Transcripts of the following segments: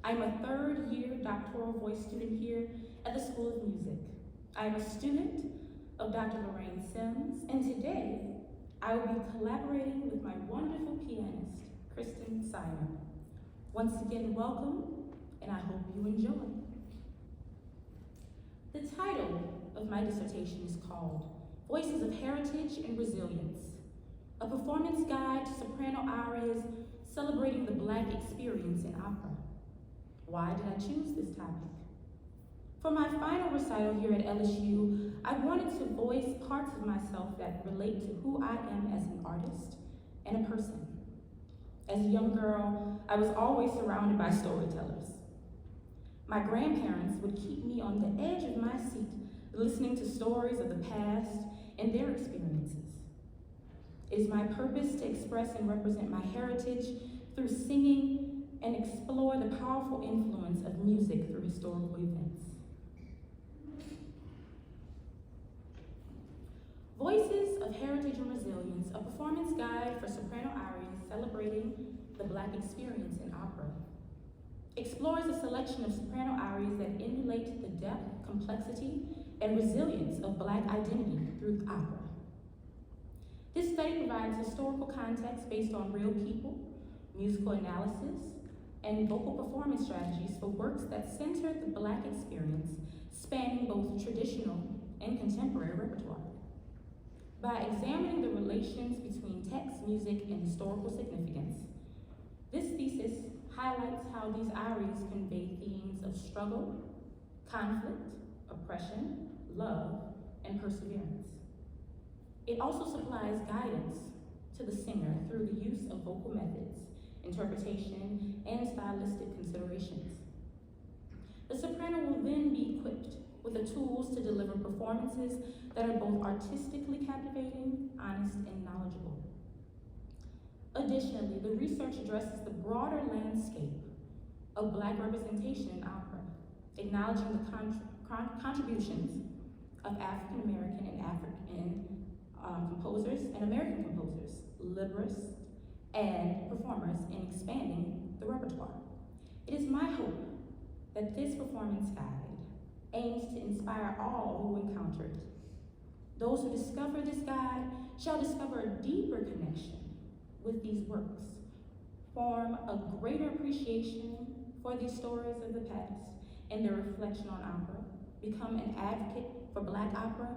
I'm a third-year doctoral voice student here at the School of Music. I'm a student of Dr. Lorraine Sims, and today I will be collaborating with my wonderful pianist, Kristen Simon. Once again, welcome, and I hope you enjoy. The title of my dissertation is called Voices of Heritage and Resilience, a performance guide to soprano arias celebrating the Black experience in opera. Why did I choose this topic? For my final recital here at LSU, I wanted to voice parts of myself that relate to who I am as an artist and a person. As a young girl, I was always surrounded by storytellers. My grandparents would keep me on the edge of my seat, listening to stories of the past and their experiences. It is my purpose to express and represent my heritage through singing and explore the powerful influence of music through historical events. Voices of Heritage and Resilience, a performance guide for soprano arias celebrating the Black experience in opera, explores a selection of soprano arias that emulate the depth, complexity, and resilience of Black identity through opera. This study provides historical context based on real people, musical analysis, and vocal performance strategies for works that center the Black experience, spanning both traditional and contemporary repertoire. By examining the relations between text, music, and historical significance, this thesis highlights how these arias convey themes of struggle, conflict, oppression, love, and perseverance. It also supplies guidance to the singer through the use of vocal methods, interpretation, and stylistic considerations. The soprano will then be equipped with the tools to deliver performances that are both artistically captivating, honest, and knowledgeable. Additionally, the research addresses the broader landscape of Black representation in opera, acknowledging the contributions of African American and African composers and American composers, librettists, and performers in expanding the repertoire. It is my hope that this performance guide aims to inspire all who encounter it. Those who discover this guide shall discover a deeper connection with these works, form a greater appreciation for these stories of the past and their reflection on opera, become an advocate for Black opera,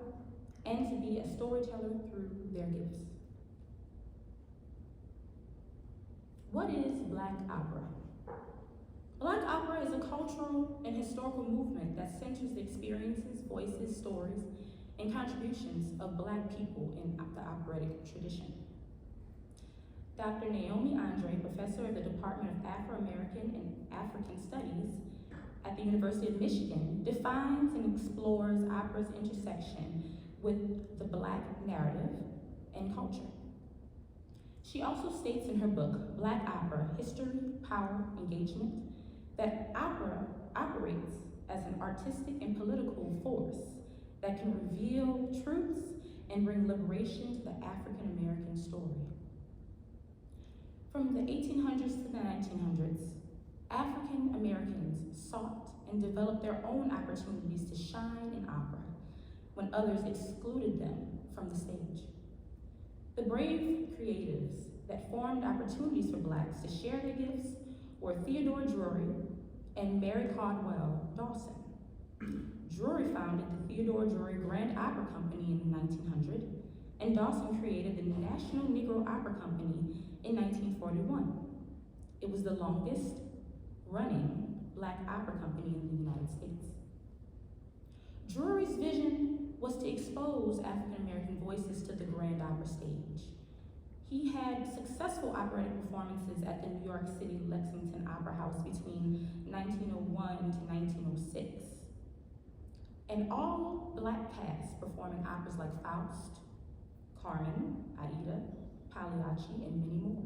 and to be a storyteller through their gifts. What is Black opera? Black opera is a cultural and historical movement that centers the experiences, voices, stories, and contributions of Black people in the operatic tradition. Dr. Naomi Andre, professor of the Department of Afro-American and African Studies at the University of Michigan, defines and explores opera's intersection with the Black narrative and culture. She also states in her book, Black Opera, History, Power, Engagement, that opera operates as an artistic and political force that can reveal truths and bring liberation to the African American story. From the 1800s to the 1900s, African Americans sought and developed their own opportunities to shine in opera when others excluded them from the stage. The brave creatives that formed opportunities for Blacks to share their gifts were Theodore Drury and Mary Caldwell Dawson. Drury founded the Theodore Drury Grand Opera Company in 1900, and Dawson created the National Negro Opera Company in 1941. It was the longest running Black opera company in the United States. Drury's vision was to expose African American voices to the Grand Opera stage. He had successful operatic performances at the New York City Lexington Opera House between 1901 to 1906. And all Black casts performing operas like Faust, Carmen, Aida, Pagliacci, and many more.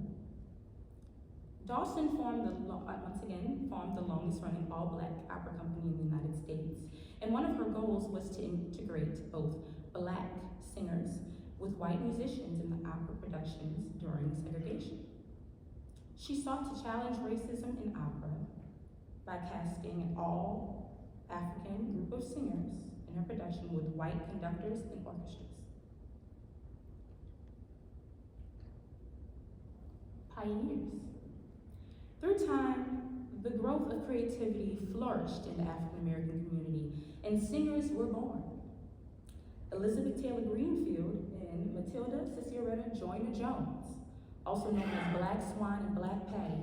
Dawson once again formed the longest running all-Black opera company in the United States. And one of her goals was to integrate both Black singers with white musicians in the opera productions during segregation. She sought to challenge racism in opera by casting an all-African group of singers in her production with white conductors and orchestras. Pioneers. Through time, the growth of creativity flourished in the African American community, and singers were born. Elizabeth Taylor Greenfield and Matilda Cicieretta Joyner Jones, also known as Black Swan and Black Patty,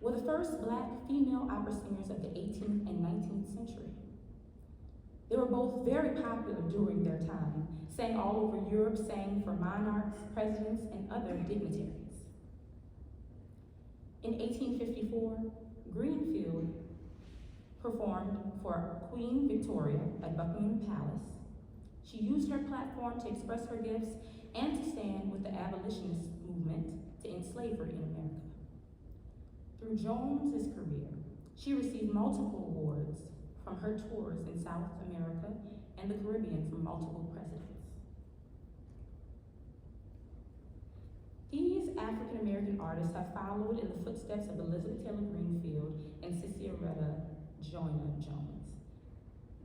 were the first Black female opera singers of the 18th and 19th century. They were both very popular during their time, sang all over Europe, sang for monarchs, presidents, and other dignitaries. In 1854, Greenfield performed for Queen Victoria at Buckingham Palace. She used her platform to express her gifts and to stand with the abolitionist movement to end slavery in America. Through Jones's career, she received multiple awards from her tours in South America and the Caribbean from multiple presidents. These African American artists have followed in the footsteps of Elizabeth Taylor Greenfield and Cicieretta Joyner Jones.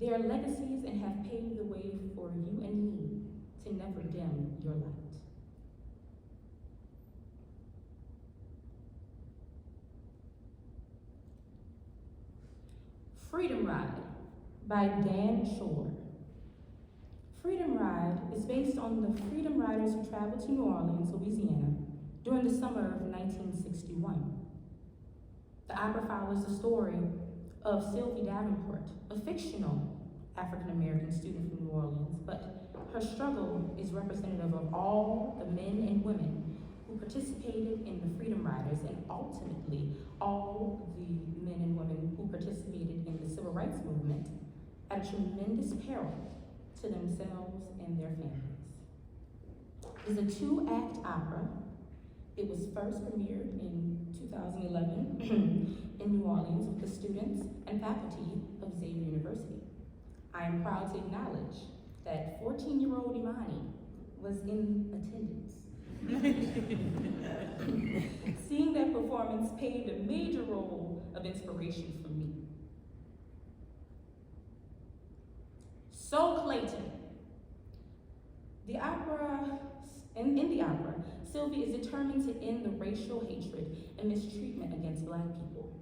They are legacies and have paved the way for you and me to never dim your light. Freedom Ride by Dan Shore. Freedom Ride is based on the freedom riders who traveled to New Orleans, Louisiana during the summer of 1961. The opera follows the story of Sylvie Davenport, a fictional African-American student from New Orleans, but her struggle is representative of all the men and women who participated in the Freedom Riders and ultimately all the men and women who participated in the Civil Rights Movement at a tremendous peril to themselves and their families. It is a two-act opera. It was first premiered in 2011 in New Orleans with the students and faculty of Xavier University. I am proud to acknowledge that 14-year-old Imani was in attendance. Seeing that performance played a major role of inspiration for me. So Clayton. In the opera, Sylvie is determined to end the racial hatred and mistreatment against Black people.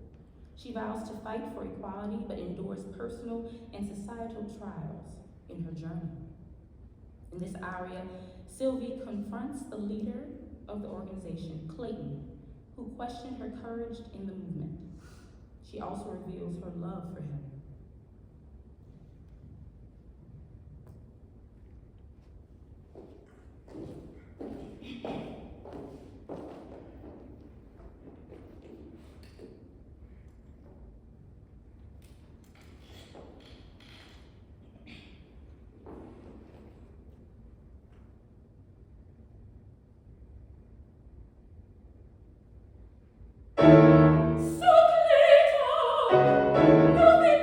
She vows to fight for equality, but endures personal and societal trials in her journey. In this aria, Sylvie confronts the leader of the organization, Clayton, who questioned her courage in the movement. She also reveals her love for him. So little, nothing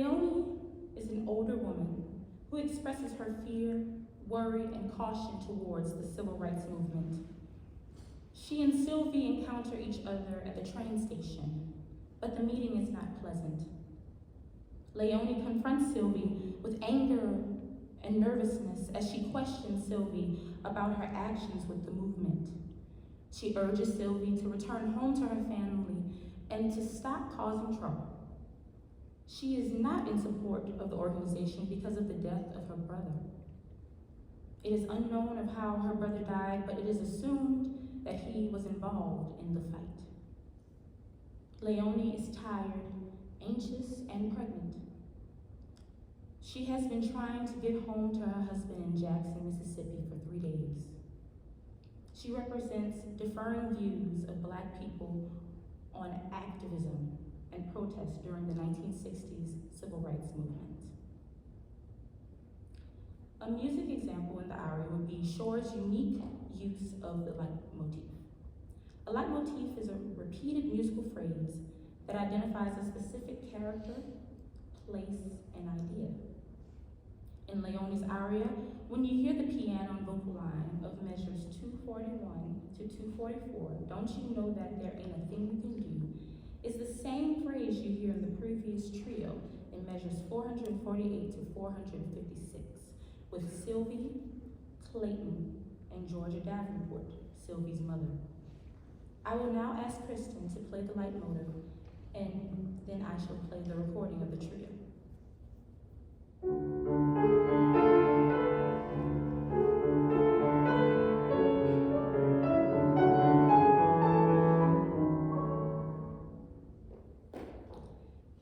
Leonie is an older woman who expresses her fear, worry, and caution towards the civil rights movement. She and Sylvie encounter each other at the train station, but the meeting is not pleasant. Leonie confronts Sylvie with anger and nervousness as she questions Sylvie about her actions with the movement. She urges Sylvie to return home to her family and to stop causing trouble. She is not in support of the organization because of the death of her brother. It is unknown of how her brother died, but it is assumed that he was involved in the fight. Leonie is tired, anxious, and pregnant. She has been trying to get home to her husband in Jackson, Mississippi for 3 days. She represents differing views of Black people on activism and protest during the 1960s civil rights movement. A music example in the aria would be Shore's unique use of the leitmotif. A leitmotif is a repeated musical phrase that identifies a specific character, place, and idea. In Leonie's aria, when you hear the piano and vocal line of measures 241 to 244, don't you know that there ain't a thing you can do, is the same phrase you hear in the previous trio in measures 448 to 456, with Sylvie, Clayton, and Georgia Davenport, Sylvie's mother. I will now ask Kristen to play the leitmotif, and then I shall play the recording of the trio.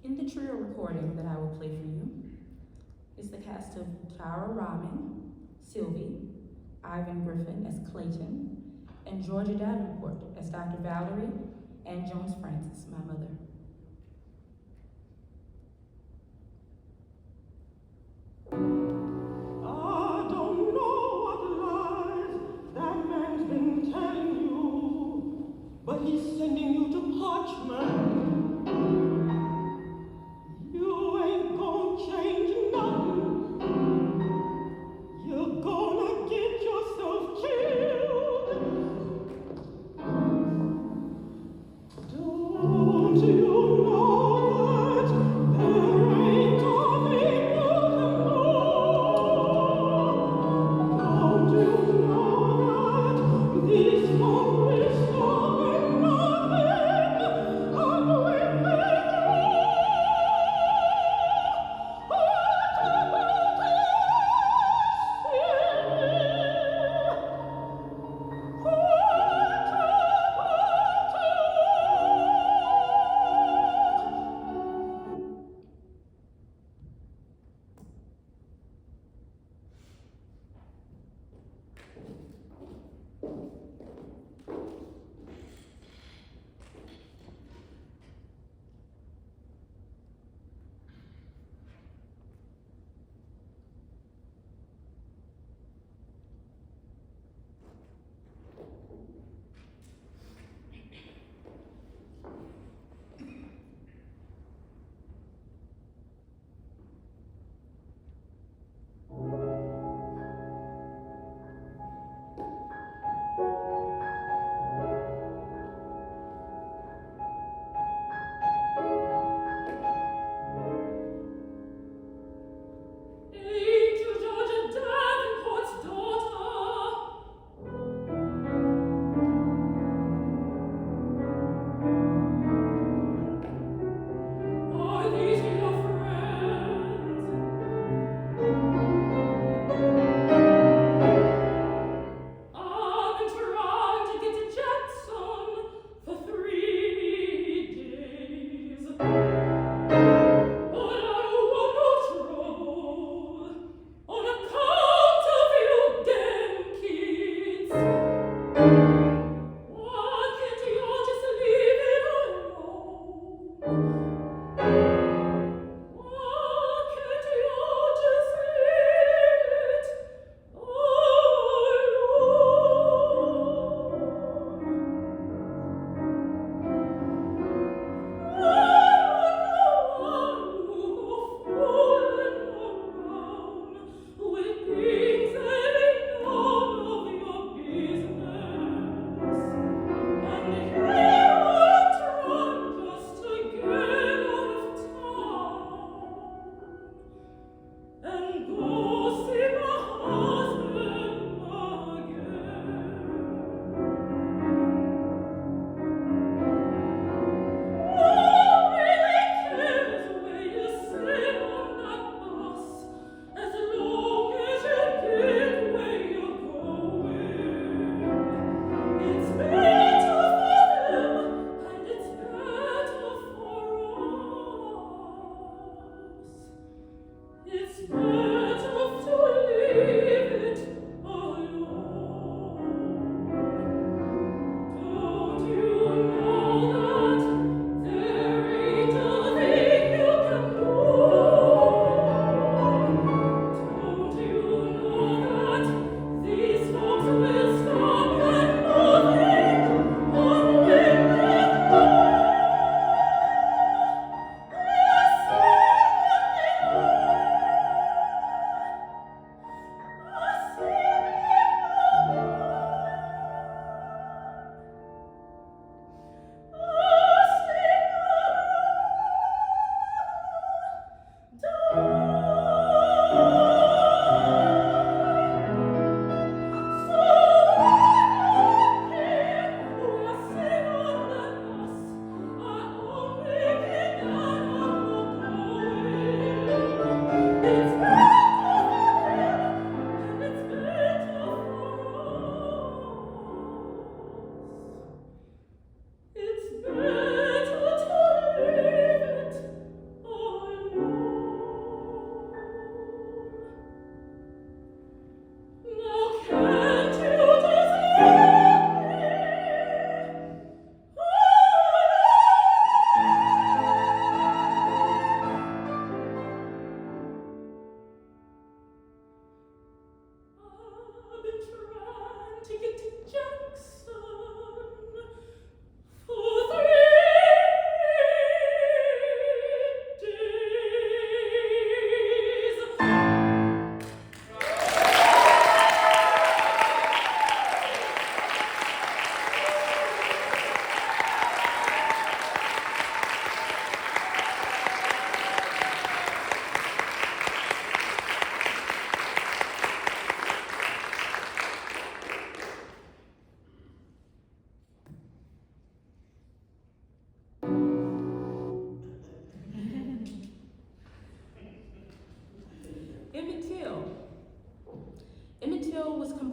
In the trio recording that I will play for you is the cast of Tara Rahman, Sylvie, Ivan Griffin as Clayton, and Georgia Davenport as Dr. Valerie, and Jones Francis, my mother. I don't know what lies that man's been telling you, but he's sending you to Parchment. You ain't gonna change nothing. You're gonna get yourself killed. Don't you know that there ain't a thing you can do? Don't you know that this won't restore nothing? And we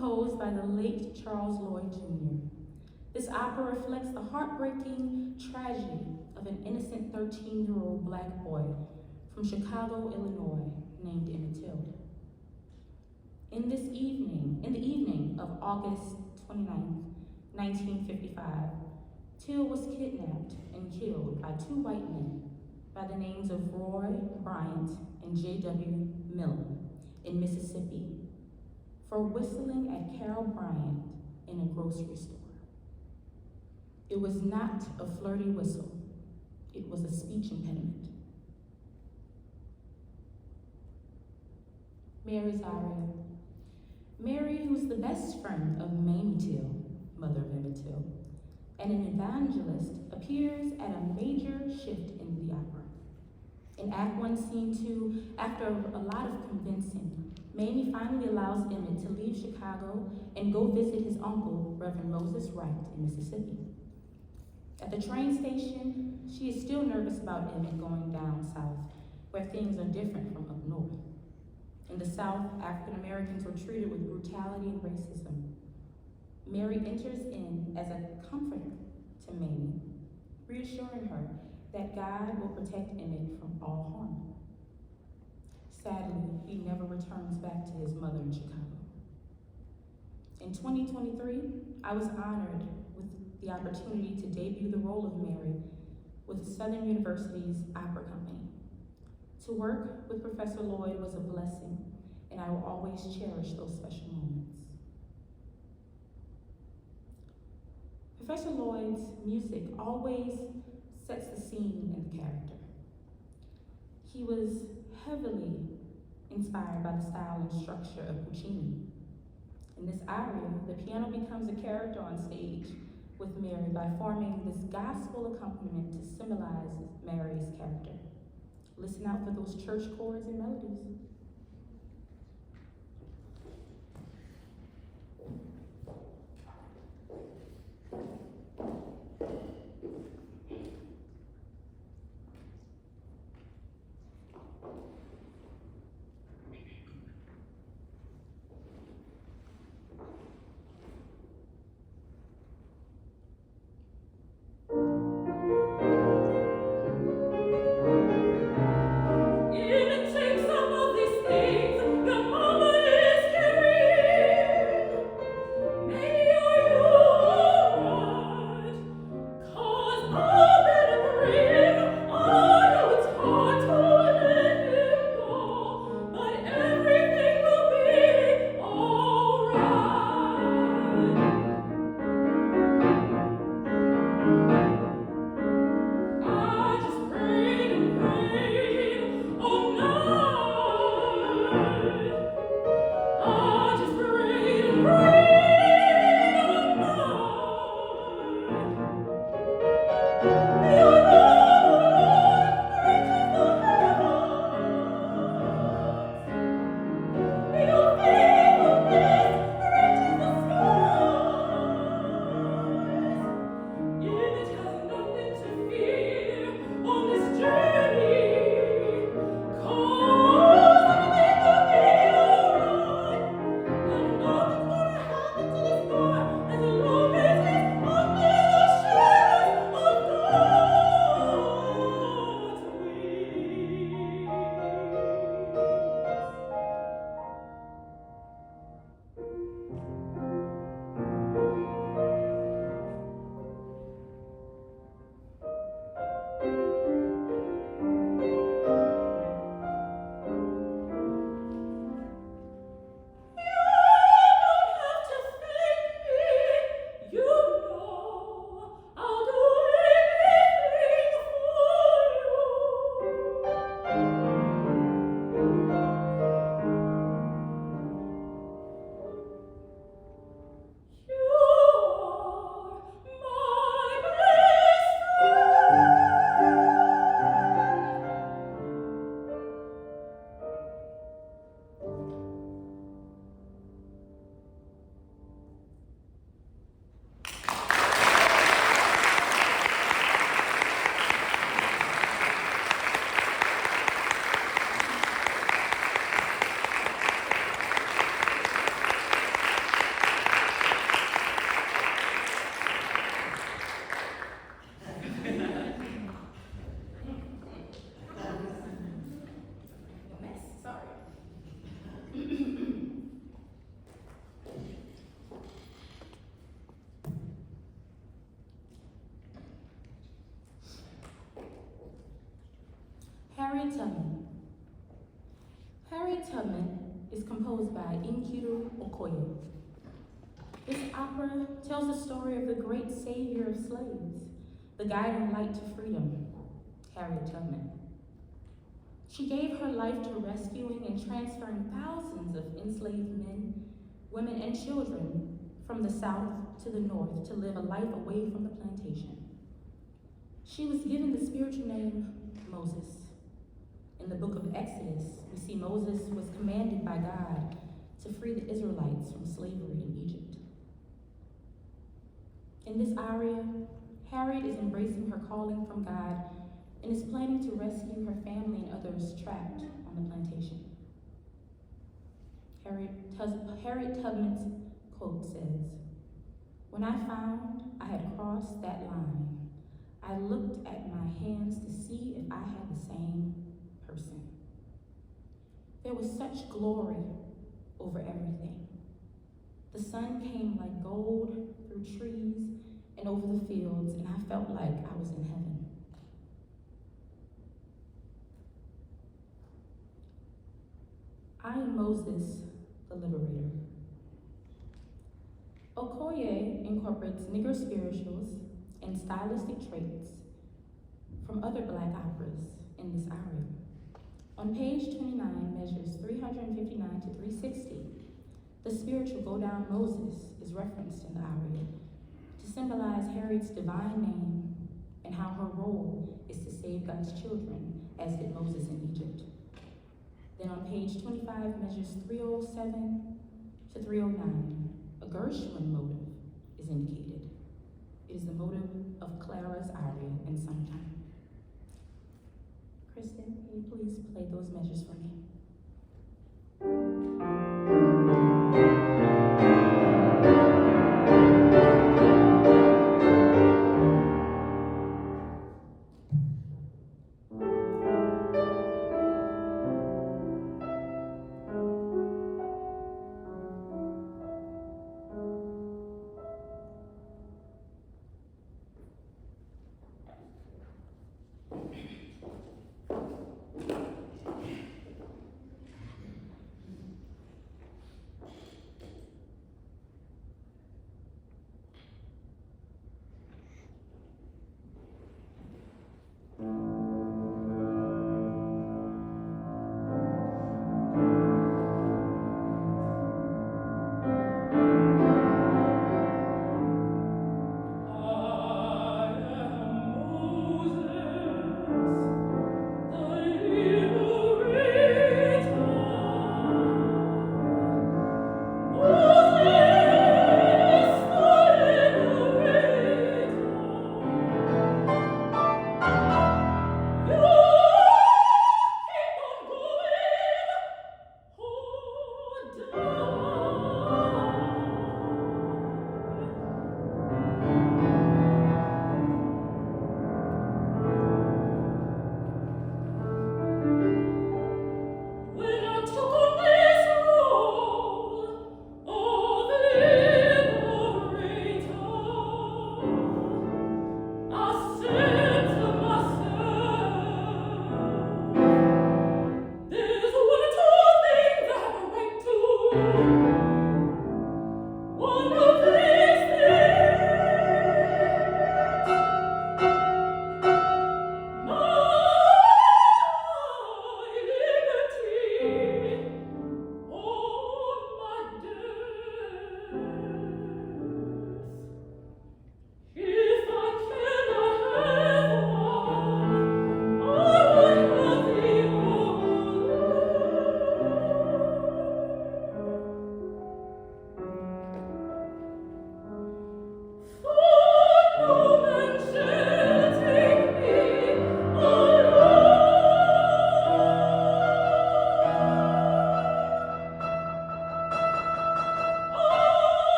composed by the late Charles Lloyd Jr. This opera reflects the heartbreaking tragedy of an innocent 13-year-old black boy from Chicago, Illinois, named Emmett Till. In the evening of August 29th, 1955, Till was kidnapped and killed by two white men by the names of Roy Bryant and J.W. Miller in Mississippi for whistling at Carol Bryant in a grocery store. It was not a flirty whistle, it was a speech impediment. Mary's aria. Mary, who was the best friend of Mamie Till, mother of Emmett Till, and an evangelist, appears at a major shift in the opera. In Act 1, Scene 2, after a lot of convincing, Mamie finally allows Emmett to leave Chicago and go visit his uncle, Reverend Moses Wright, in Mississippi. At the train station, she is still nervous about Emmett going down south, where things are different from up north. In the South, African Americans were treated with brutality and racism. Mary enters in as a comforter to Mamie, reassuring her that God will protect Emmett from all harm. Sadly, he never returns back to his mother in Chicago. In 2023, I was honored with the opportunity to debut the role of Mary with Southern University's opera company. To work with Professor Lloyd was a blessing, and I will always cherish those special moments. Professor Lloyd's music always sets the scene and the character. He was heavily inspired by the style and structure of Puccini. In this aria, the piano becomes a character on stage with Mary by forming this gospel accompaniment to symbolize Mary's character. Listen out for those church chords and melodies. It takes some of these Harriet Tubman. Harriet Tubman is composed by Nkiru Okoye. This opera tells the story of the great savior of slaves, the guiding light to freedom, Harriet Tubman. She gave her life to rescuing and transferring thousands of enslaved men, women, and children from the South to the North to live a life away from the plantation. She was given the spiritual name Moses. In the book of Exodus, we see Moses was commanded by God to free the Israelites from slavery in Egypt. In this aria, Harriet is embracing her calling from God and is planning to rescue her family and others trapped on the plantation. Harriet Tubman's quote says, "When I found I had crossed that line, I looked at my hands to see if I had the same person. There was such glory over everything. The sun came like gold through trees and over the fields, and I felt like I was in heaven." I am Moses, the Liberator. Okoye incorporates Negro spirituals and stylistic traits from other Black operas in this aria. On page 29 measures 359 to 360, the spiritual Go Down Moses is referenced in the aria to symbolize Harriet's divine name and how her role is to save God's children, as did Moses in Egypt. Then on page 25 measures 307 to 309, a Gershwin motive is indicated. It is the motive of Clara's aria in Summertime. Kristen, can you please play those measures for me?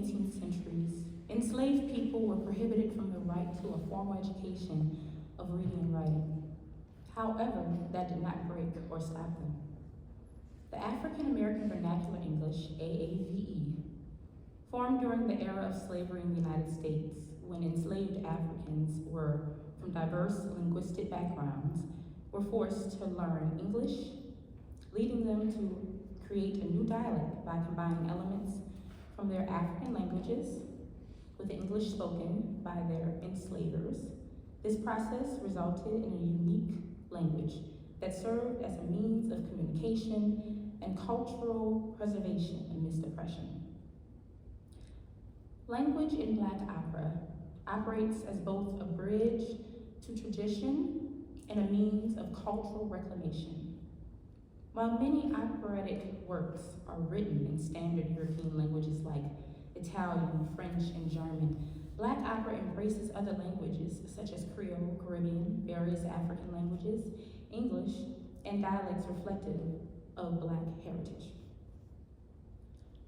18th centuries, enslaved people were prohibited from the right to a formal education of reading and writing. However, that did not break or stop them. The African American Vernacular English, AAVE, formed during the era of slavery in the United States, when enslaved Africans were from diverse linguistic backgrounds were forced to learn English, leading them to create a new dialect by combining elements from their African languages with the English spoken by their enslavers. This process resulted in a unique language that served as a means of communication and cultural preservation amidst oppression. Language in Black opera operates as both a bridge to tradition and a means of cultural reclamation. While many operatic works are written in standard European languages like Italian, French, and German, Black opera embraces other languages such as Creole, Caribbean, various African languages, English, and dialects reflective of Black heritage.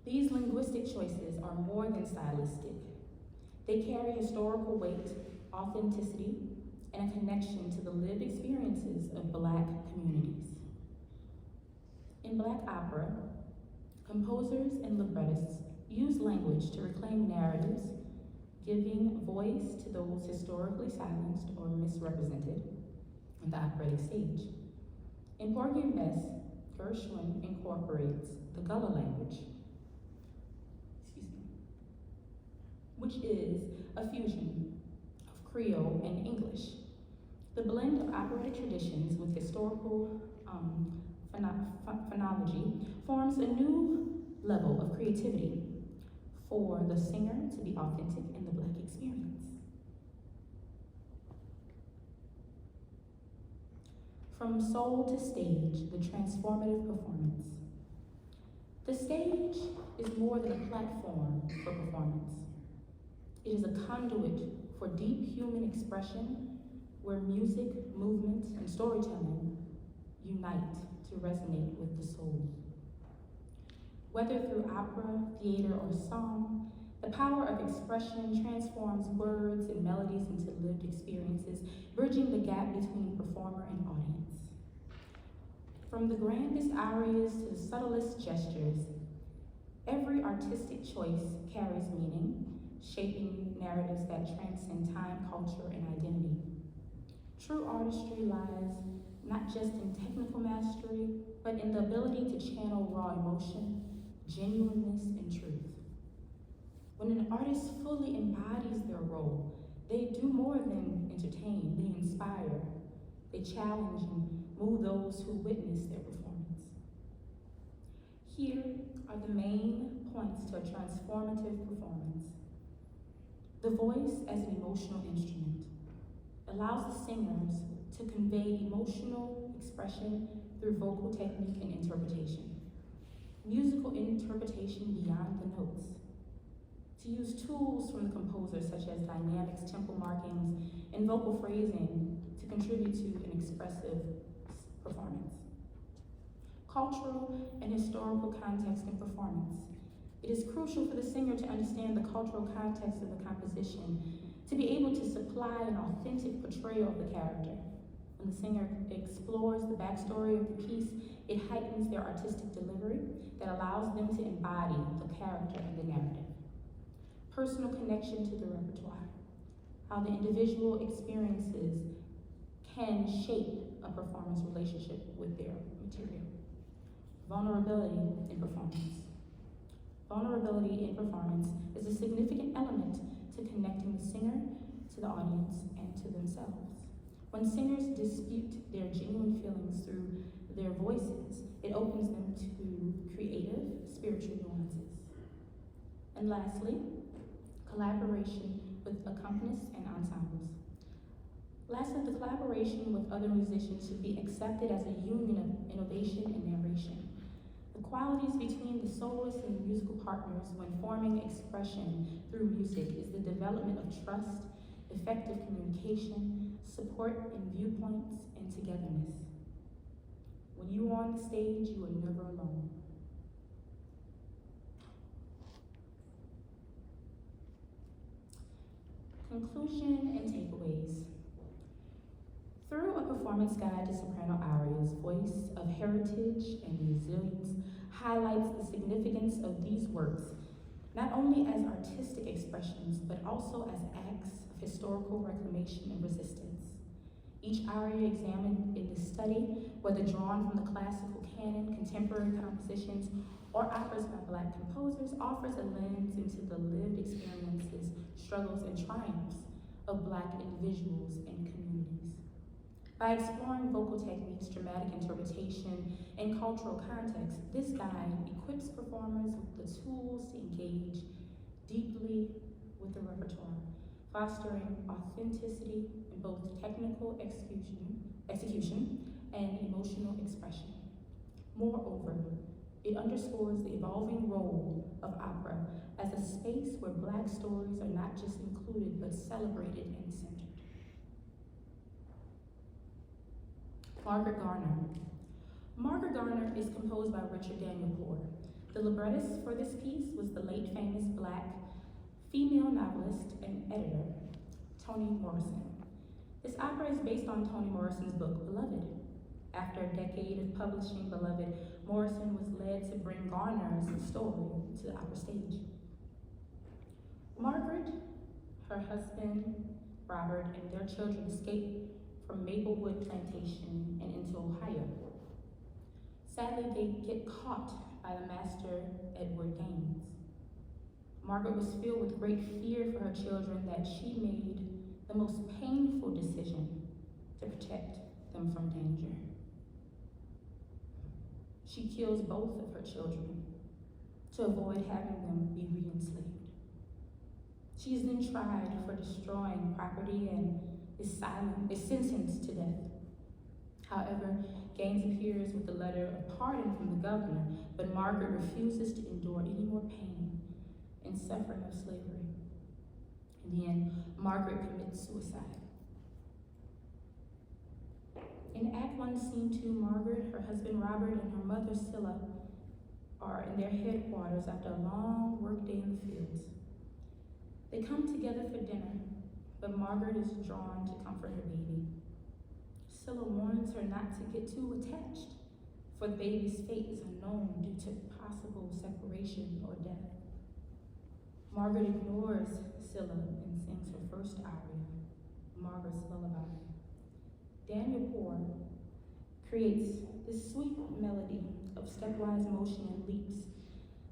These linguistic choices are more than stylistic. They carry historical weight, authenticity, and a connection to the lived experiences of Black communities. In Black opera, composers and librettists use language to reclaim narratives, giving voice to those historically silenced or misrepresented on the operatic stage. In Porgy and Bess, Gershwin incorporates the Gullah language, which is a fusion of Creole and English. The blend of operatic traditions with historical phonology forms a new level of creativity for the singer to be authentic in the Black experience. From soul to stage, the transformative performance. The stage is more than a platform for performance. It is a conduit for deep human expression where music, movement, and storytelling unite to resonate with the soul. Whether through opera, theater, or song, the power of expression transforms words and melodies into lived experiences, bridging the gap between performer and audience. From the grandest arias to the subtlest gestures, every artistic choice carries meaning, shaping narratives that transcend time, culture, and identity. True artistry lies not just in technical mastery, but in the ability to channel raw emotion, genuineness, and truth. When an artist fully embodies their role, they do more than entertain, they inspire, they challenge and move those who witness their performance. Here are the main points to a transformative performance. The voice as an emotional instrument allows the singers to convey emotional expression through vocal technique and interpretation. Musical interpretation beyond the notes. To use tools from the composer such as dynamics, tempo markings, and vocal phrasing to contribute to an expressive performance. Cultural and historical context in performance. It is crucial for the singer to understand the cultural context of the composition, to be able to supply an authentic portrayal of the character. When the singer explores the backstory of the piece, it heightens their artistic delivery that allows them to embody the character and the narrative. Personal connection to the repertoire. How the individual experiences can shape a performer's relationship with their material. Vulnerability in performance. Vulnerability in performance is a significant element to connecting the singer to the audience and to themselves. When singers dispute their genuine feelings through their voices, it opens them to creative, spiritual nuances. And lastly, collaboration with accompanists and ensembles. Lastly, the collaboration with other musicians should be accepted as a union of innovation and narration. The qualities between the soloist and the musical partners when forming expression through music is the development of trust, effective communication, support in viewpoints, and togetherness. When you are on the stage, you are never alone. Conclusion and takeaways. Through a performance guide to soprano arias, Voice of Heritage and Resilience highlights the significance of these works, not only as artistic expressions, but also as acts of historical reclamation and resistance. Each aria examined in this study, whether drawn from the classical canon, contemporary compositions, or operas by Black composers, offers a lens into the lived experiences, struggles, and triumphs of Black individuals and communities. By exploring vocal techniques, dramatic interpretation, and cultural context, this guide equips performers with the tools to engage deeply with the repertoire, fostering authenticity in both technical execution and emotional expression. Moreover, it underscores the evolving role of opera as a space where Black stories are not just included, but celebrated and centered. Margaret Garner. Margaret Garner is composed by Richard Daniel Poor. The librettist for this piece was the late famous Black female novelist and editor, Toni Morrison. This opera is based on Toni Morrison's book, Beloved. After a decade of publishing Beloved, Morrison was led to bring Garner's story to the opera stage. Margaret, her husband, Robert, and their children escaped from Maplewood Plantation and into Ohio. Sadly, they get caught by the master, Edward Gaines. Margaret was filled with great fear for her children that she made the most painful decision to protect them from danger. She kills both of her children to avoid having them be re-enslaved. She is then tried for destroying property and is sentenced to death. However, Gaines appears with a letter of pardon from the governor, but Margaret refuses to endure any more pain and suffering of slavery. In the end, Margaret commits suicide. In Act 1, Scene 2, Margaret, her husband Robert, and her mother Scylla are in their headquarters after a long workday in the fields. They come together for dinner, but Margaret is drawn to comfort her baby. Scylla warns her not to get too attached, for the baby's fate is unknown due to possible separation or death. Margaret ignores Scylla and sings her first aria, Margaret's Lullaby. Daniel Poor creates this sweet melody of stepwise motion and leaps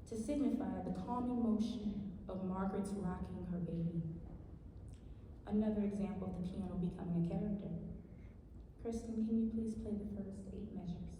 to signify the calming motion of Margaret's rocking her baby. Another example of the piano becoming a character. Kristen, can you please play the first 8 measures?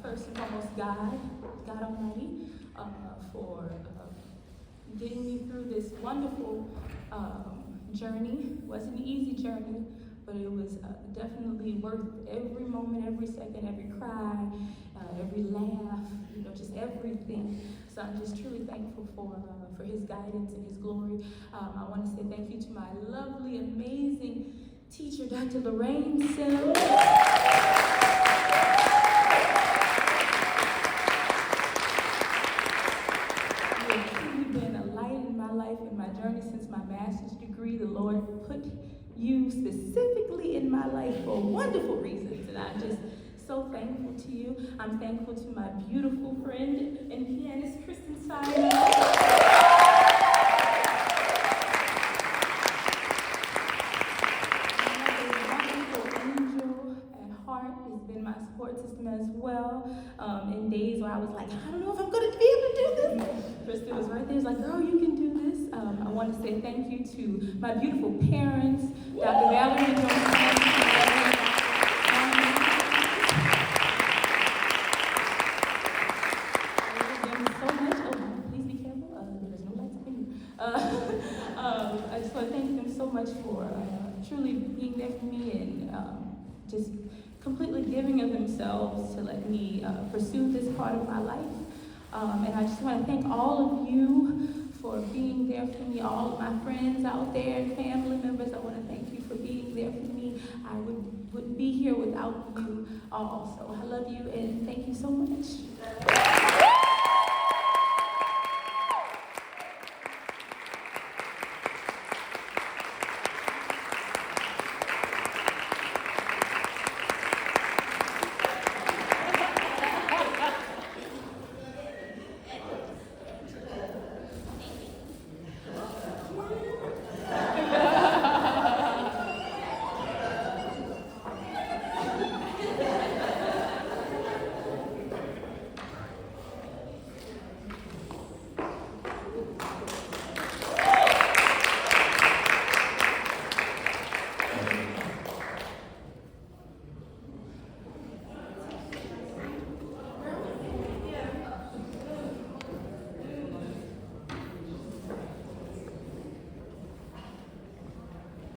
First and foremost, God Almighty, for getting me through this wonderful journey. It wasn't an easy journey, but it was definitely worth every moment, every second, every cry, every laugh, just everything. So I'm just truly thankful for his guidance and his glory. I want to say thank you to my lovely, amazing teacher, Dr. Lorraine Sims. In my journey since my master's degree, the Lord put you specifically in my life for wonderful reasons, and I'm just so thankful to you. I'm thankful to my beautiful friend and pianist, Kristen Simon. My support system as well. In days where I was like, I don't know if I'm going to be able to do this. Kristen was right there. She's like, girl, you can do this. I want to say thank you to my beautiful parents, Dr. Valerie and Jones. So much. Oh, please be careful. There's no lights up in here. I just want to thank them so much for truly being there for me and just completely giving of themselves to let me pursue this part of my life. And I just want to thank all of you for being there for me, all of my friends out there and family members. I want to thank you for being there for me. I wouldn't be here without you all. So I love you and thank you so much.